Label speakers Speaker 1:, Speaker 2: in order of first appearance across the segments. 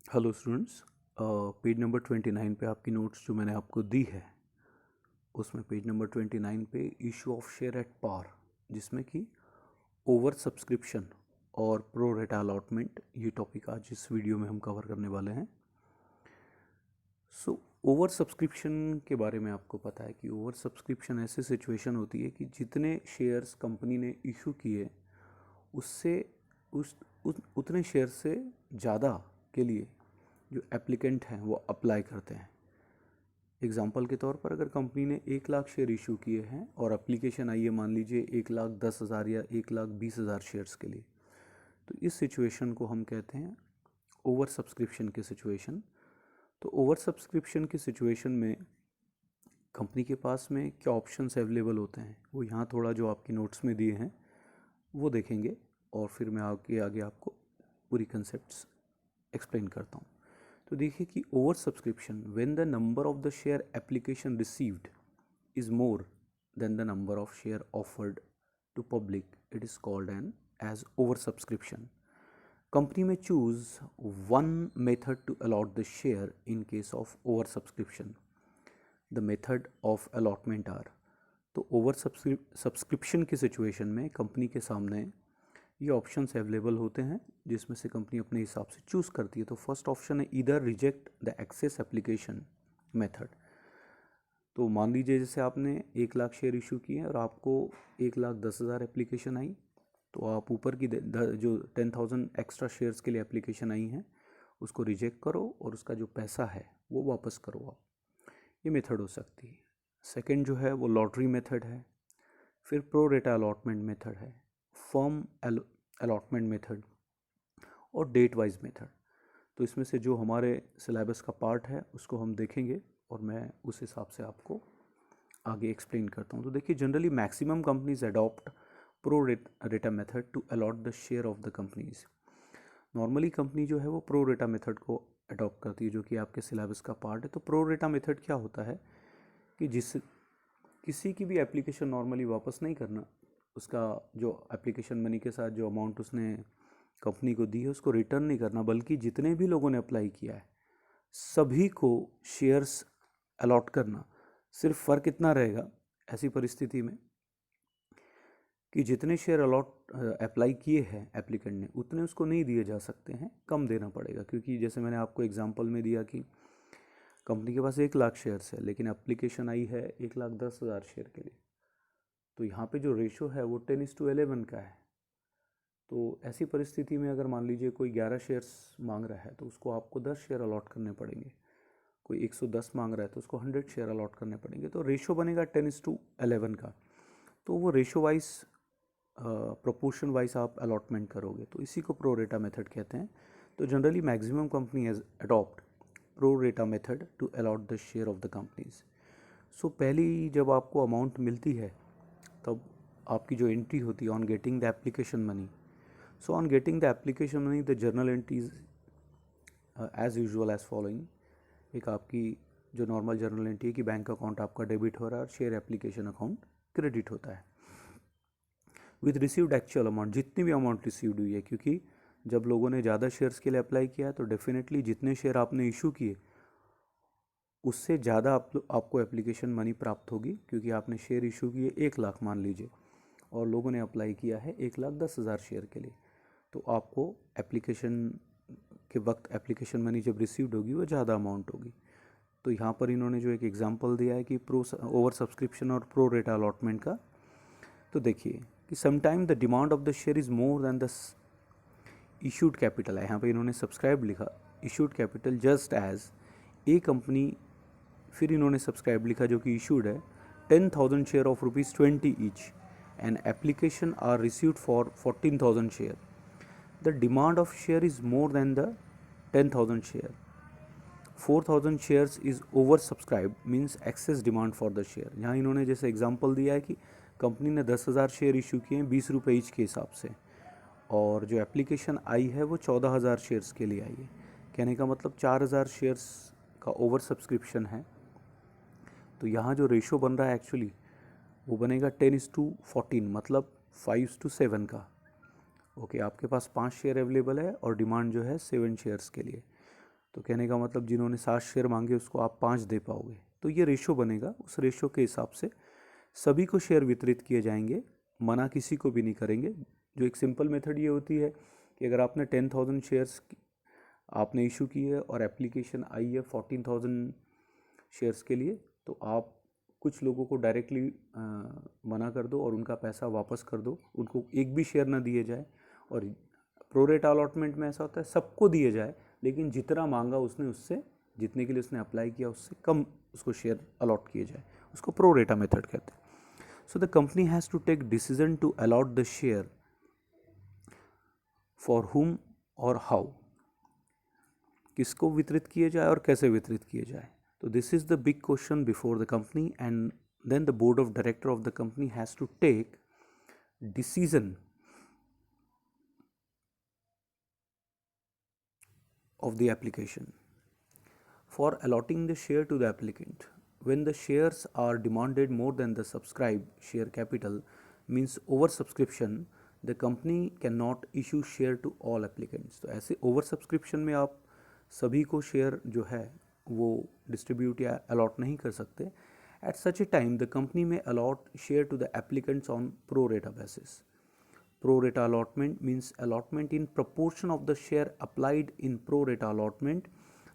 Speaker 1: Hello students. Page number 29 पे आपकी notes जो मैंने आपको दी है उसमें पेज नंबर 29 पे issue of share at par, जिसमें कि ओवर सब्सक्रिप्शन और प्रो रेटा अलॉटमेंट, ये टॉपिक आज इस वीडियो में हम कवर करने वाले हैं। ओवर सब्सक्रिप्शन के बारे में आपको पता है कि ओवर सब्सक्रिप्शन ऐसी सिचुएशन होती है कि जितने शेयर्स कंपनी ने इशू किए उससे उतने शेयर से ज़्यादा के लिए जो एप्लीकेंट हैं वो अप्लाई करते हैं। एग्जाम्पल के तौर पर अगर कंपनी ने 1 लाख शेयर इशू किए हैं और एप्लीकेशन आई है मान लीजिए 1,10,000 या 1,20,000 शेयर्स के लिए, तो इस सिचुएशन को हम कहते हैं ओवर सब्सक्रिप्शन की सिचुएशन। तो ओवर सब्सक्रिप्शन की सिचुएशन में कंपनी के पास में क्या ऑप्शंस अवेलेबल होते हैं वो यहाँ थोड़ा जो आपकी नोट्स में दिए हैं वो देखेंगे और फिर मैं आगे आगे आपको पूरी कंसेप्ट्स एक्सप्लेन करता हूँ। तो देखिए कि over subscription when the number of the share application received is more than the number of share offered to public, it is called an as over subscription. Company में choose one method to allot the share in case of over subscription. The method of allotment are, तो over subscription की situation में company के सामने ये options available होते हैं जिसमें से कंपनी अपने हिसाब से चूज़ करती है। तो फर्स्ट ऑप्शन है either reject the excess application method. तो मान लीजिए जैसे आपने 1 लाख शेयर इशू किए और आपको 1,10,000 एप्लीकेशन आई, तो आप ऊपर की जो 10,000 एक्स्ट्रा शेयर्स के लिए एप्लीकेशन आई हैं उसको रिजेक्ट करो और उसका जो पैसा है वो वापस करो आप। ये मेथड हो सकती है। सेकेंड जो है वो लॉटरी मेथड है, फिर प्रो रेटा अलॉटमेंट मेथड है, फर्म अलॉटमेंट मेथड और डेट वाइज मेथड। तो इसमें से जो हमारे सिलेबस का पार्ट है उसको हम देखेंगे और मैं उस हिसाब से आपको आगे एक्सप्लेन करता हूँ। तो देखिए generally maximum companies adopt pro rata method to allot the share of the companies. Normally company जो है वो प्रो रेटा मेथड को अडॉप्ट करती है जो कि आपके सिलेबस का पार्ट है। तो प्रो रेटा मेथड क्या होता है कि जिस किसी की भी एप्लीकेशन नॉर्मली वापस नहीं करना, उसका जो एप्लीकेशन मनी के साथ जो अमाउंट उसने कंपनी को दी है उसको रिटर्न नहीं करना, बल्कि जितने भी लोगों ने अप्लाई किया है सभी को शेयर्स अलॉट करना। सिर्फ फ़र्क इतना रहेगा ऐसी परिस्थिति में कि जितने शेयर अलॉट अप्लाई किए हैं एप्लीकेंट ने उतने उसको नहीं दिए जा सकते हैं, कम देना पड़ेगा। क्योंकि जैसे मैंने आपको एग्जांपल में दिया कि कंपनी के पास 1 लाख शेयर्स है लेकिन एप्लीकेशन आई है 1,10,000 शेयर के लिए, तो यहाँ पे जो रेशो है वो 10:11 का है। तो ऐसी परिस्थिति में अगर मान लीजिए कोई 11 शेयर्स मांग रहा है तो उसको आपको 10 शेयर अलॉट करने पड़ेंगे। कोई 110 मांग रहा है तो उसको 100 शेयर अलॉट करने पड़ेंगे। तो रेशो बनेगा 10:11 का। तो वो रेशो वाइज प्रोपोर्शन वाइज आप अलॉटमेंट करोगे, तो इसी को प्रो रेटा मेथड कहते हैं। तो generally maximum company has adopt pro rata method to allot the share of the companies. So पहली जब आपको अमाउंट मिलती है तब आपकी जो एंट्री होती है on getting the application money, so on getting the application money the journal entries as usual as following। एक आपकी जो नॉर्मल जर्नल एंट्री है कि बैंक अकाउंट आपका डेबिट हो रहा है और शेयर एप्लीकेशन अकाउंट क्रेडिट होता है विद रिसीव्ड एक्चुअल अमाउंट, जितनी भी अमाउंट रिसीव्ड हुई है। क्योंकि जब लोगों ने ज़्यादा शेयर्स के लिए अप्लाई किया है तो डेफिनेटली जितने शेयर आपने इशू किए उससे ज़्यादा आपको एप्लीकेशन मनी प्राप्त होगी। क्योंकि आपने शेयर इशू किए 1 लाख मान लीजिए और लोगों ने अप्लाई किया है 1,10,000 शेयर के लिए, तो आपको एप्लीकेशन के वक्त एप्लीकेशन मनी जब रिसीव्ड होगी वो ज़्यादा अमाउंट होगी। तो यहाँ पर इन्होंने जो एक एग्जांपल दिया है कि प्रो ओवर सब्सक्रिप्शन और प्रो रेटा अलॉटमेंट का, तो देखिए कि sometime the demand of the share is more than the issued capital है। यहाँ पे इन्होंने सब्सक्राइब लिखा issued capital just as a company, फिर इन्होंने सब्सक्राइब लिखा जो कि इशूड है 10,000 share of ₹20 each and application are received for 14,000 share. The demand of share is more than the 10,000 share. 4,000 shares is oversubscribed means excess demand for the share। यहाँ इन्होंने जैसे example दिया है कि कंपनी ने 10,000 शेयर इशू किए हैं ₹20 each के हिसाब से, और जो एप्लीकेशन आई है वो 14,000 शेयर्स के लिए आई है। कहने का मतलब 4,000 शेयर्स का ओवर सब्सक्रिप्शन है। तो यहाँ जो रेशो बन रहा है एक्चुअली वो बनेगा 10:14, मतलब 5:7 का। ओके आपके पास 5 शेयर अवेलेबल है और डिमांड जो है 7 शेयर्स के लिए। तो कहने का मतलब जिन्होंने 7 शेयर मांगे उसको आप 5 दे पाओगे। तो ये रेशो बनेगा, उस रेशो के हिसाब से सभी को शेयर वितरित किए जाएंगे, मना किसी को भी नहीं करेंगे। जो एक सिंपल मेथड ये होती है कि अगर आपने 10,000 शेयर्स आपने इशू की है और एप्लीकेशन आई है 14,000 शेयर्स के लिए, तो आप कुछ लोगों को डायरेक्टली मना कर दो और उनका पैसा वापस कर दो, उनको एक भी शेयर ना दिए जाए। और प्रोरेट अलॉटमेंट में ऐसा होता है सबको दिए जाए, लेकिन जितना मांगा उसने उससे, जितने के लिए उसने अप्लाई किया उससे कम उसको शेयर अलॉट किए जाए, उसको प्रोरेटा मेथड कहते हैं। So the company has to take decision to allot the share for whom और हाउ, किसको वितरित किए जाए और कैसे वितरित किए जाए। तो this is the big question before the company, and then the board of director of the company has to take decision of the application for allotting the share to the applicant. When the shares are demanded more than the subscribed share capital, means oversubscription, the company cannot issue share to all applicants. तो ऐसे oversubscription में आप सभी को share जो है वो distribute या अलॉट नहीं कर सकते. At such a time, the company may allot share to the applicants on pro rata basis. Pro rata allotment means allotment in proportion of the share applied in pro rata allotment.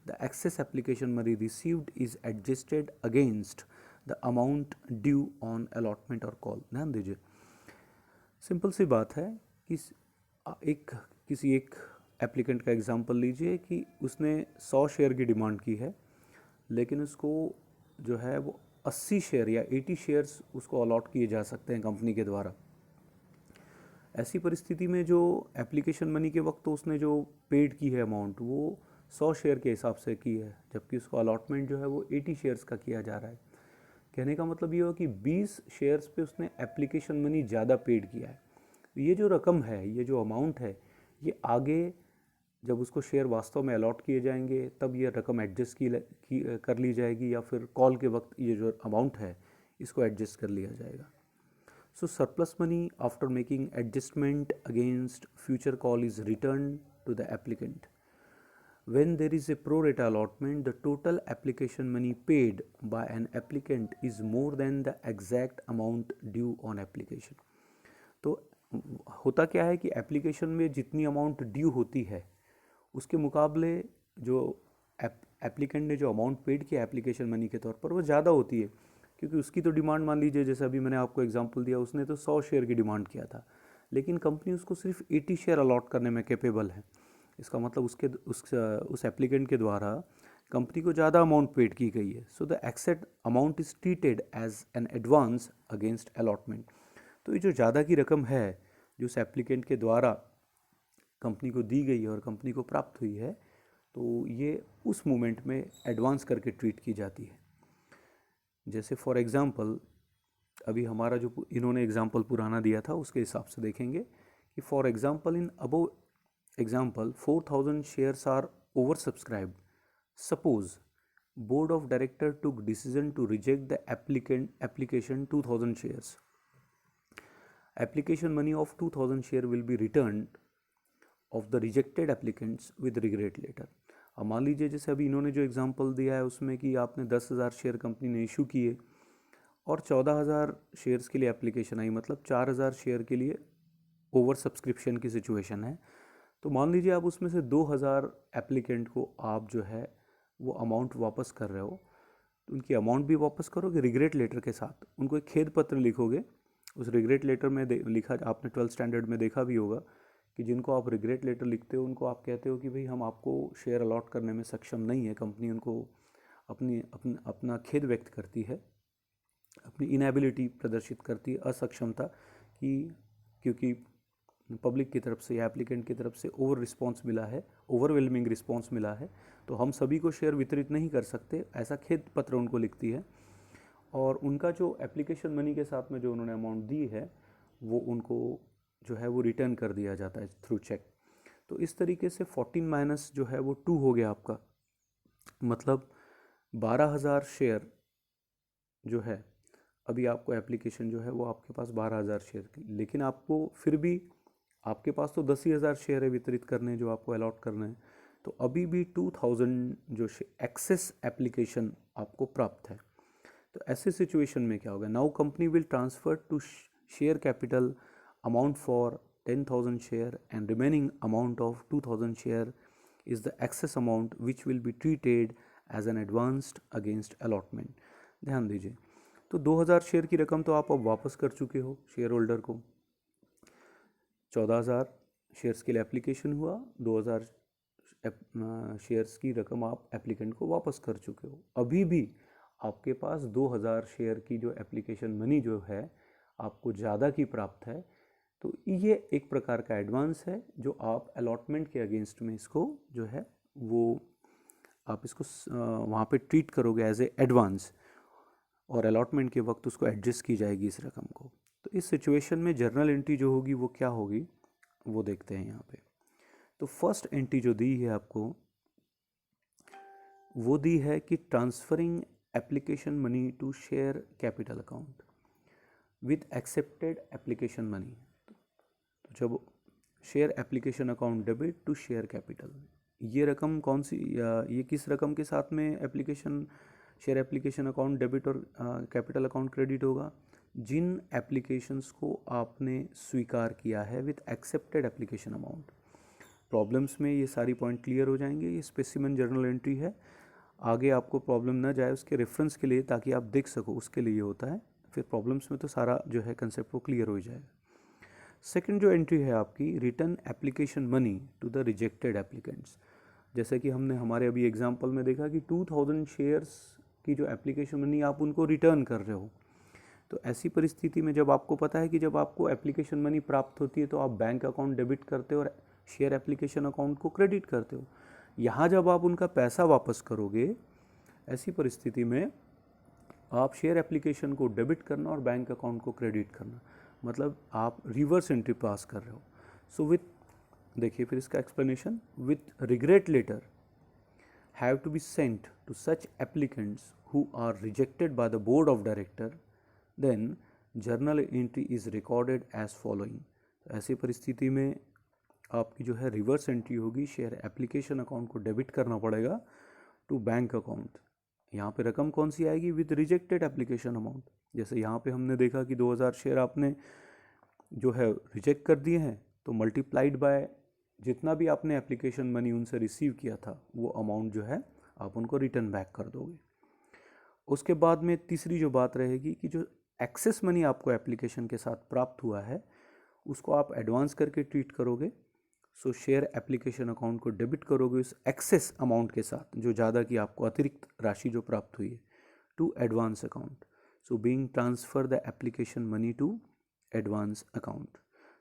Speaker 1: The excess application money received is adjusted against the amount due on allotment or call. ध्यान दीजिए, simple सी बात है कि किसी एक applicant का example लीजिए कि उसने 100 शेयर की डिमांड की है, लेकिन उसको जो है वो 80 शेयर या 80 शेयर्स उसको अलॉट किए जा सकते हैं कंपनी के द्वारा. ऐसी परिस्थिति में जो एप्लीकेशन मनी के वक्त तो उसने जो पेड की है अमाउंट वो 100 शेयर के हिसाब से की है, जबकि उसको अलॉटमेंट जो है वो 80 शेयर्स का किया जा रहा है. कहने का मतलब ये हो कि 20 शेयर्स पे उसने एप्लीकेशन मनी ज़्यादा पेड किया है. ये जो रकम है, ये जो अमाउंट है, ये आगे जब उसको शेयर वास्तव में अलॉट किए जाएंगे तब ये रकम एडजस्ट कर ली जाएगी, या फिर कॉल के वक्त ये जो अमाउंट है इसको एडजस्ट कर लिया जाएगा. So surplus money after making adjustment against future call is returned to the applicant. When there is a pro rata allotment, the total application money paid by an applicant is more than the exact amount due on application. तो होता क्या है कि application में जितनी amount due होती है उसके मुकाबले जो एप्लीकेंट ने जो अमाउंट पेड किया एप्लीकेशन मनी के तौर पर वो ज़्यादा होती है, क्योंकि उसकी तो डिमांड, मान लीजिए जैसे अभी मैंने आपको एग्जांपल दिया, उसने तो 100 शेयर की डिमांड किया था, लेकिन कंपनी उसको सिर्फ 80 शेयर अलॉट करने में कैपेबल है. इसका मतलब उस एप्लीकेंट के द्वारा कंपनी को ज़्यादा अमाउंट पेड की गई है. So the excess amount is treated as an advance against allotment. तो ये जो ज़्यादा की रकम है जो उस एप्लीकेंट के द्वारा कंपनी को दी गई है और कंपनी को प्राप्त हुई है, तो ये उस मोमेंट में एडवांस करके ट्रीट की जाती है. जैसे फॉर एग्ज़ाम्पल अभी हमारा जो इन्होंने एग्ज़ाम्पल पुराना दिया था उसके हिसाब से देखेंगे कि for example in above example 4,000 shares are over subscribed. Suppose board of director took decision to reject the application 2,000 shares. Application money of 2,000 share will be return of the rejected applicants with regret letter. अब मान लीजिए जैसे अभी इन्होंने जो example दिया है उसमें कि आपने 10,000 शेयर कंपनी ने इशू किए और 14,000 शेयर्स के लिए एप्लीकेशन आई, मतलब 4,000 शेयर के लिए ओवर सब्सक्रिप्शन की सिचुएशन है. तो मान लीजिए आप उसमें से 2,000 एप्लीकेंट को आप जो है वो अमाउंट वापस कर रहे हो, तो उनकी अमाउंट भी वापस करोगे रिग्रेट लेटर के साथ. उनको एक खेद पत्र लिखोगे. उस रिग्रेट लेटर में लिखा, आपने 12th स्टैंडर्ड में देखा भी होगा कि जिनको आप रिग्रेट लेटर लिखते हो उनको आप कहते हो कि भाई हम आपको शेयर अलॉट करने में सक्षम नहीं है. कंपनी उनको अपना खेद व्यक्त करती है, अपनी इनएबिलिटी प्रदर्शित करती है, असक्षमता कि क्योंकि पब्लिक की तरफ से या एप्लीकेंट की तरफ से ओवरवेलमिंग रिस्पॉन्स मिला है, तो हम सभी को शेयर वितरित नहीं कर सकते. ऐसा खेद पत्र उनको लिखती है और उनका जो एप्लीकेशन मनी के साथ में जो उन्होंने अमाउंट दी है वो उनको जो है वो रिटर्न कर दिया जाता है थ्रू चेक. तो इस तरीके से 14 माइनस जो है वो 2 हो गया आपका, मतलब 12,000 शेयर जो है अभी आपको एप्लीकेशन जो है वो आपके पास 12,000 शेयर की, लेकिन आपको फिर भी आपके पास तो 10,000 शेयर है वितरित करने जो आपको अलॉट करना है, तो अभी भी 2000 जो एक्सेस एप्लीकेशन आपको प्राप्त है। तो ऐसे सिचुएशन में क्या होगा, now company will transfer to share capital amount for 10,000 share and remaining amount of 2,000 share is the excess amount which will be treated as an advanced against allotment। ध्यान दीजिए, तो 2000 शेयर की रकम तो आप अब वापस कर चुके हो शेयर होल्डर को। 14,000 शेयर्स के लिए एप्लीकेशन हुआ, 2000 शेयर्स की रकम आप एप्लीकेंट को वापस कर चुके हो। अभी भी आपके पास 2000 शेयर की जो एप्लीकेशन मनी जो है आपको ज़्यादा की प्राप्त है। तो ये एक प्रकार का एडवांस है जो आप अलॉटमेंट के अगेंस्ट में इसको जो है वो आप इसको वहाँ पे ट्रीट करोगे एज ए एडवांस, और अलॉटमेंट के वक्त उसको एडजस्ट की जाएगी इस रकम को। तो इस सिचुएशन में जर्नल एंट्री जो होगी वो क्या होगी वो देखते हैं यहाँ पे। तो फर्स्ट एंट्री जो दी है आपको वो दी है कि transferring application money to share capital account with accepted application money. तो जब share application account debit to share capital, ये रकम कौन सी, ये किस रकम के साथ में application share application account debit और कैपिटल अकाउंट क्रेडिट होगा, जिन एप्लीकेशंस को आपने स्वीकार किया है with accepted application amount. Problems में ये सारी पॉइंट क्लियर हो जाएंगे। ये स्पेसिमेन जर्नल एंट्री है, आगे आपको प्रॉब्लम ना जाए उसके रेफरेंस के लिए, ताकि आप देख सको, उसके लिए होता है। फिर प्रॉब्लम्स में तो सारा जो है कंसेप्ट वो क्लियर हो जाएगा। सेकंड जो एंट्री है आपकी, return application money to the rejected applicants. जैसे कि हमने हमारे अभी एग्जांपल में देखा कि 2000 शेयर्स की जो एप्लीकेशन मनी आप उनको रिटर्न कर रहे हो। तो ऐसी परिस्थिति में जब आपको पता है कि जब आपको एप्लीकेशन मनी प्राप्त होती है तो आप बैंक अकाउंट डेबिट करते हो और शेयर एप्लीकेशन अकाउंट को क्रेडिट करते हो। यहाँ जब आप उनका पैसा वापस करोगे, ऐसी परिस्थिति में आप शेयर एप्लीकेशन को डेबिट करना और बैंक अकाउंट को क्रेडिट करना, मतलब आप रिवर्स एंट्री पास कर रहे हो। सो विथ, देखिए फिर इसका explanation, with regret letter have to be sent to such applicants who are rejected by the board of director, then journal entry is recorded as following. ऐसी परिस्थिति में आपकी जो है रिवर्स एंट्री होगी, शेयर एप्लीकेशन अकाउंट को debit करना पड़ेगा टू बैंक अकाउंट। यहाँ पे रकम कौन सी आएगी, विद रिजेक्टेड एप्लीकेशन अमाउंट। जैसे यहाँ पे हमने देखा कि 2000 शेयर आपने जो है रिजेक्ट कर दिए हैं, तो मल्टीप्लाइड बाय जितना भी आपने एप्लीकेशन मनी उनसे रिसीव किया था वो अमाउंट जो है आप उनको रिटर्न बैक कर दोगे। उसके बाद में तीसरी जो बात रहेगी कि जो एक्सेस मनी आपको एप्लीकेशन के साथ प्राप्त हुआ है उसको आप एडवांस करके ट्रीट करोगे। सो शेयर एप्लीकेशन अकाउंट को डेबिट करोगे उस एक्सेस अमाउंट के साथ, जो ज़्यादा की आपको अतिरिक्त राशि जो प्राप्त हुई है, to advance account. So being transfer the application money to advance account.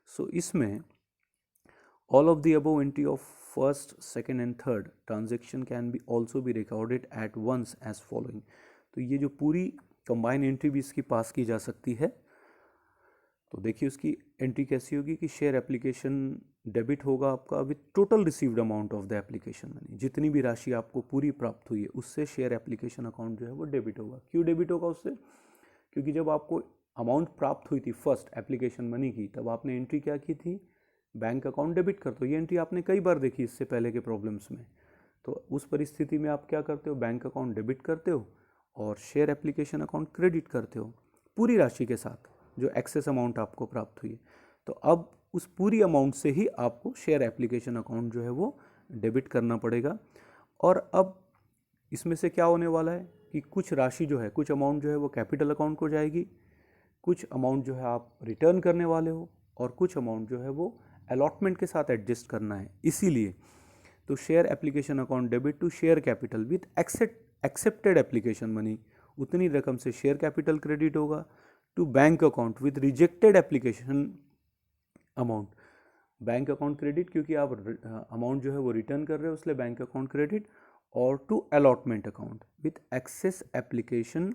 Speaker 1: So इसमें all of the above entry of first, second and third transaction can be also be recorded at once as following. तो ये जो पूरी combine entry भी इसकी पास की जा सकती है। तो देखिए उसकी एंट्री कैसी होगी कि शेयर एप्लीकेशन डेबिट होगा आपका with total received amount of the application money, जितनी भी राशि आपको पूरी प्राप्त हुई है उससे शेयर एप्लीकेशन अकाउंट जो है वो डेबिट होगा। क्यों डेबिट होगा उससे, क्योंकि जब आपको अमाउंट प्राप्त हुई थी फर्स्ट एप्लीकेशन मनी की, तब आपने एंट्री क्या की थी, बैंक अकाउंट डेबिट करते हो। ये एंट्री आपने कई बार देखी इससे पहले के प्रॉब्लम्स में। तो उस परिस्थिति में आप क्या करते हो, बैंक अकाउंट डेबिट करते हो और शेयर एप्लीकेशन अकाउंट क्रेडिट करते हो पूरी राशि के साथ जो एक्सेस अमाउंट आपको प्राप्त हुई है। तो अब उस पूरी अमाउंट से ही आपको शेयर एप्लीकेशन अकाउंट जो है वो डेबिट करना पड़ेगा। और अब इसमें से क्या होने वाला है कि कुछ राशि जो है, कुछ अमाउंट जो है वो कैपिटल अकाउंट को जाएगी, कुछ अमाउंट जो है आप रिटर्न करने वाले हो, और कुछ अमाउंट जो है वो अलॉटमेंट के साथ एडजस्ट करना है। इसीलिए तो share application account debit to share capital with accepted application money, उतनी रकम से शेयर कैपिटल क्रेडिट होगा to bank account with rejected application amount. Bank account credit क्योंकि आप अमाउंट जो है वो रिटर्न कर रहे हो इसलिए बैंक अकाउंट क्रेडिट, और to allotment account with excess application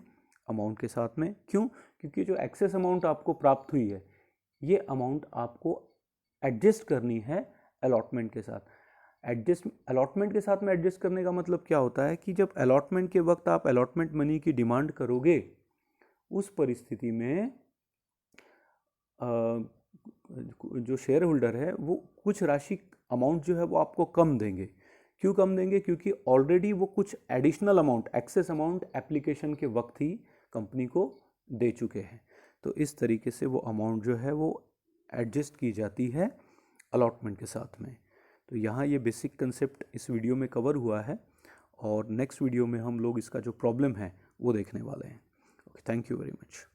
Speaker 1: amount के साथ में। क्यों, क्योंकि जो एक्सेस अमाउंट आपको प्राप्त हुई है ये अमाउंट आपको एडजस्ट करनी है अलॉटमेंट के साथ। अलॉटमेंट के साथ में एडजस्ट करने का मतलब क्या होता है कि जब अलॉटमेंट के वक्त आप अलॉटमेंट मनी की डिमांड करोगे, उस परिस्थिति में जो शेयर होल्डर है वो कुछ राशि अमाउंट जो है वो आपको कम देंगे, क्यों कम देंगे? क्योंकि ऑलरेडी वो कुछ additional amount, excess amount application के वक्त ही कंपनी को दे चुके हैं। तो इस तरीके से वो अमाउंट जो है वो एडजस्ट की जाती है अलॉटमेंट के साथ में। तो यहाँ ये बेसिक कंसेप्ट इस वीडियो में कवर हुआ है, और नेक्स्ट वीडियो में हम लोग इसका जो प्रॉब्लम है वो देखने वाले हैं। Okay, thank you very much.